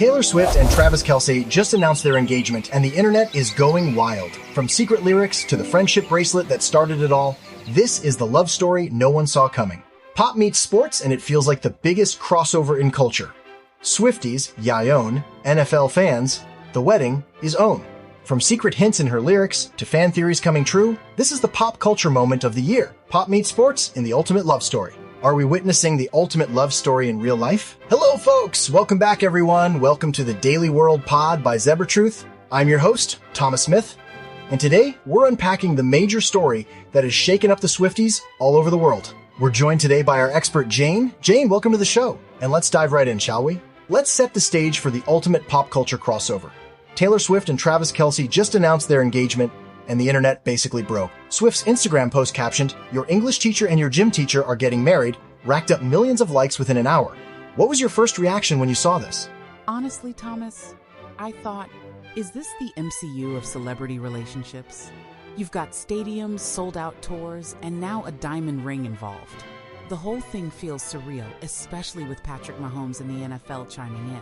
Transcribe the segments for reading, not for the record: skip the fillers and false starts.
Taylor Swift and Travis Kelce just announced their engagement, and the internet is going wild. From secret lyrics to the friendship bracelet that started it all, this is the love story no one saw coming. Pop meets sports, and it feels like the biggest crossover in culture. Swifties, Yayon, NFL fans, the wedding is on. From secret hints in her lyrics to fan theories coming true, this is the pop culture moment of the year. Pop meets sports in the ultimate love story. Are we witnessing the ultimate love story in real life? Hello, folks! Welcome back, everyone. Welcome to the Daily World Pod by Zebra Truth. I'm your host, Thomas Smith, and today we're unpacking the major story that has shaken up the Swifties all over the world. We're joined today by our expert, Jane. Jane, welcome to the show. And let's dive right in, shall we? Let's set the stage for the ultimate pop culture crossover. Taylor Swift and Travis Kelce just announced their engagement, and the internet basically broke. Swift's Instagram post captioned, "Your English teacher and your gym teacher are getting married," racked up millions of likes within an hour. What was your first reaction when you saw this? Honestly, Thomas, I thought, is this the MCU of celebrity relationships? You've got stadiums, sold-out tours, and now a diamond ring involved. The whole thing feels surreal, especially with Patrick Mahomes and the NFL chiming in.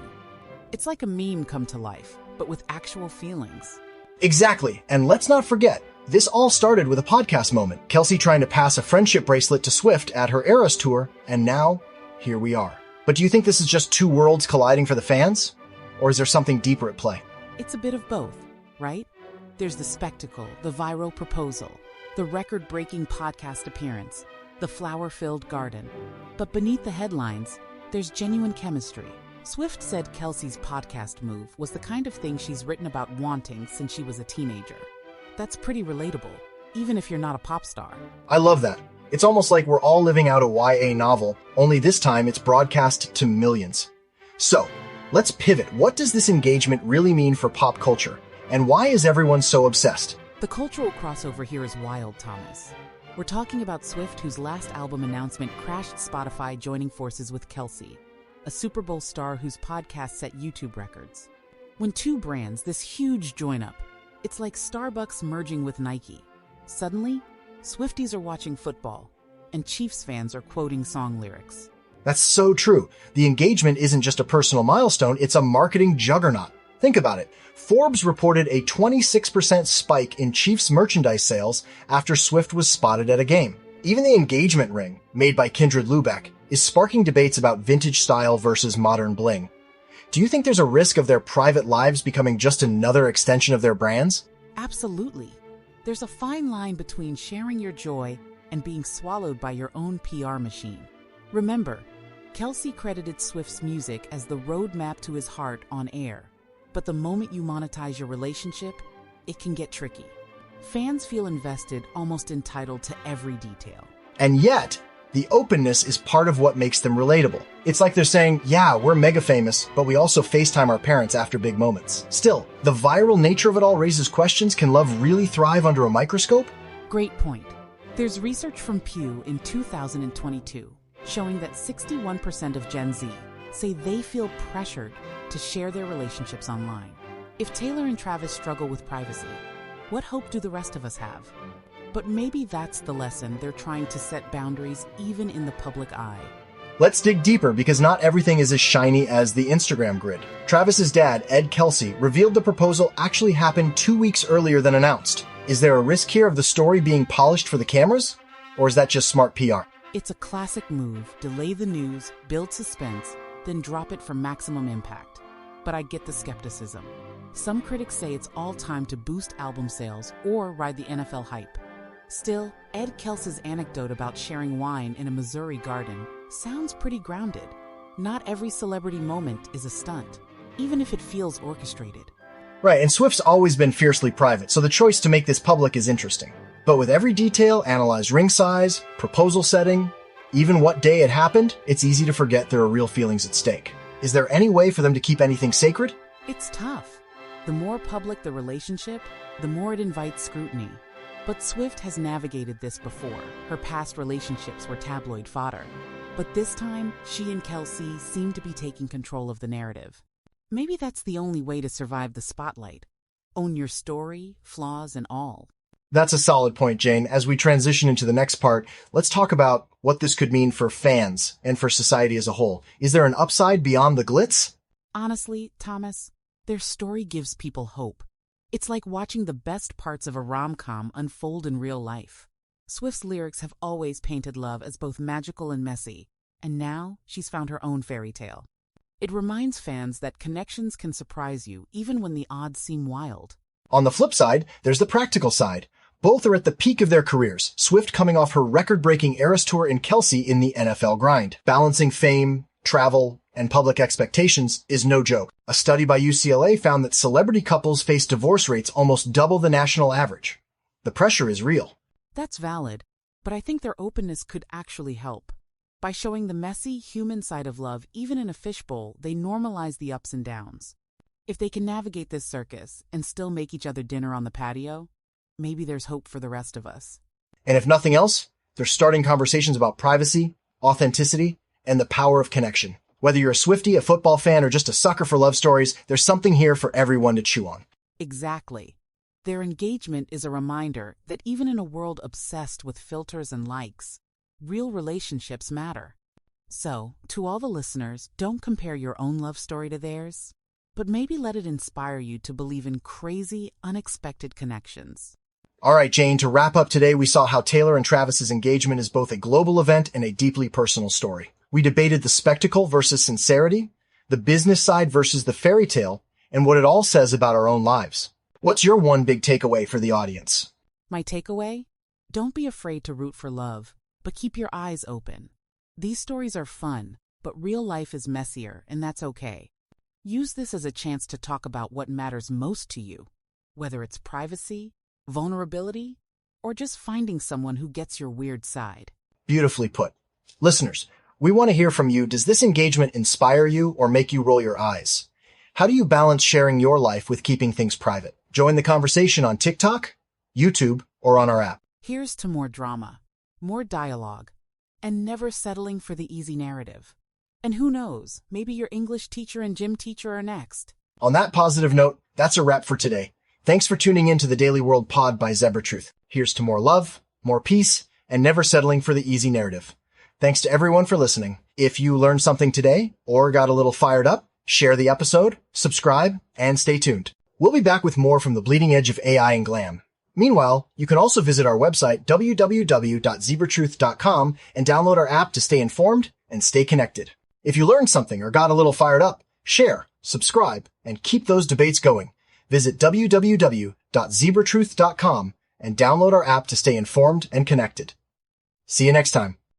It's like a meme come to life, but with actual feelings. Exactly, and let's not forget, this all started with a podcast moment. Kelce trying to pass a friendship bracelet to Swift at her Eras tour, and now, here we are. But do you think this is just two worlds colliding for the fans? Or is there something deeper at play? It's a bit of both, right? There's the spectacle, the viral proposal, the record-breaking podcast appearance, the flower-filled garden. But beneath the headlines, there's genuine chemistry. Swift said Kelce's podcast move was the kind of thing she's written about wanting since she was a teenager. That's pretty relatable, even if you're not a pop star. I love that. It's almost like we're all living out a YA novel, only this time it's broadcast to millions. So, let's pivot. What does this engagement really mean for pop culture? And why is everyone so obsessed? The cultural crossover here is wild, Thomas. We're talking about Swift, whose last album announcement crashed Spotify joining forces with Kelce, a Super Bowl star whose podcast set YouTube records. When two brands, this huge join-up, it's like Starbucks merging with Nike. Suddenly, Swifties are watching football, and Chiefs fans are quoting song lyrics. That's so true. The engagement isn't just a personal milestone, it's a marketing juggernaut. Think about it. Forbes reported a 26% spike in Chiefs merchandise sales after Swift was spotted at a game. Even the engagement ring, made by Kindred Lubeck, is sparking debates about vintage style versus modern bling. Do you think there's a risk of their private lives becoming just another extension of their brands? Absolutely. There's a fine line between sharing your joy and being swallowed by your own PR machine. Remember, Kelce credited Swift's music as the roadmap to his heart on air. But the moment you monetize your relationship, it can get tricky. Fans feel invested, almost entitled to every detail. And yet, the openness is part of what makes them relatable. It's like they're saying, yeah, we're mega famous, but we also FaceTime our parents after big moments. Still, the viral nature of it all raises questions. Can love really thrive under a microscope? Great point. There's research from Pew in 2022 showing that 61% of Gen Z say they feel pressured to share their relationships online. If Taylor and Travis struggle with privacy, what hope do the rest of us have? But maybe that's the lesson. They're trying to set boundaries even in the public eye. Let's dig deeper because not everything is as shiny as the Instagram grid. Travis's dad, Ed Kelce, revealed the proposal actually happened 2 weeks earlier than announced. Is there a risk here of the story being polished for the cameras? Or is that just smart PR? It's a classic move. Delay the news, build suspense, then drop it for maximum impact. But I get the skepticism. Some critics say it's all time to boost album sales or ride the NFL hype. Still, Ed Kelce's anecdote about sharing wine in a Missouri garden sounds pretty grounded. Not every celebrity moment is a stunt, even if it feels orchestrated. Right, and Swift's always been fiercely private, so the choice to make this public is interesting. But with every detail, analyze ring size, proposal setting, even what day it happened, it's easy to forget there are real feelings at stake. Is there any way for them to keep anything sacred? It's tough. The more public the relationship, the more it invites scrutiny. But Swift has navigated this before. Her past relationships were tabloid fodder. But this time, she and Kelce seem to be taking control of the narrative. Maybe that's the only way to survive the spotlight. Own your story, flaws and all. That's a solid point, Jane. As we transition into the next part, let's talk about what this could mean for fans and for society as a whole. Is there an upside beyond the glitz? Honestly, Thomas, their story gives people hope. It's like watching the best parts of a rom-com unfold in real life. Swift's lyrics have always painted love as both magical and messy, and now she's found her own fairy tale. It reminds fans that connections can surprise you even when the odds seem wild. On the flip side, there's the practical side. Both are at the peak of their careers, Swift coming off her record-breaking Eras Tour and Kelce in the NFL grind. Balancing fame, travel, and public expectations is no joke. A study by UCLA found that celebrity couples face divorce rates almost double the national average. The pressure is real. That's valid, but I think their openness could actually help. By showing the messy, human side of love even in a fishbowl, they normalize the ups and downs. If they can navigate this circus and still make each other dinner on the patio, maybe there's hope for the rest of us. And if nothing else, they're starting conversations about privacy, authenticity, and the power of connection. Whether you're a Swiftie, a football fan, or just a sucker for love stories, there's something here for everyone to chew on. Exactly. Their engagement is a reminder that even in a world obsessed with filters and likes, real relationships matter. So, to all the listeners, don't compare your own love story to theirs, but maybe let it inspire you to believe in crazy, unexpected connections. All right, Jane, to wrap up today, we saw how Taylor and Travis's engagement is both a global event and a deeply personal story. We debated the spectacle versus sincerity, the business side versus the fairy tale, and what it all says about our own lives. What's your one big takeaway for the audience? My takeaway? Don't be afraid to root for love, but keep your eyes open. These stories are fun, but real life is messier, and that's okay. Use this as a chance to talk about what matters most to you, whether it's privacy, vulnerability, or just finding someone who gets your weird side. Beautifully put. Listeners, we want to hear from you. Does this engagement inspire you or make you roll your eyes? How do you balance sharing your life with keeping things private? Join the conversation on TikTok, YouTube, or on our app. Here's to more drama, more dialogue, and never settling for the easy narrative. And who knows, maybe your English teacher and gym teacher are next. On that positive note, that's a wrap for today. Thanks for tuning in to the Daily World Pod by Zebra Truth. Here's to more love, more peace, and never settling for the easy narrative. Thanks to everyone for listening. If you learned something today or got a little fired up, share the episode, subscribe, and stay tuned. We'll be back with more from the bleeding edge of AI and glam. Meanwhile, you can also visit our website, www.zebratruth.com, and download our app to stay informed and stay connected. If you learned something or got a little fired up, share, subscribe, and keep those debates going. Visit www.zebratruth.com and download our app to stay informed and connected. See you next time.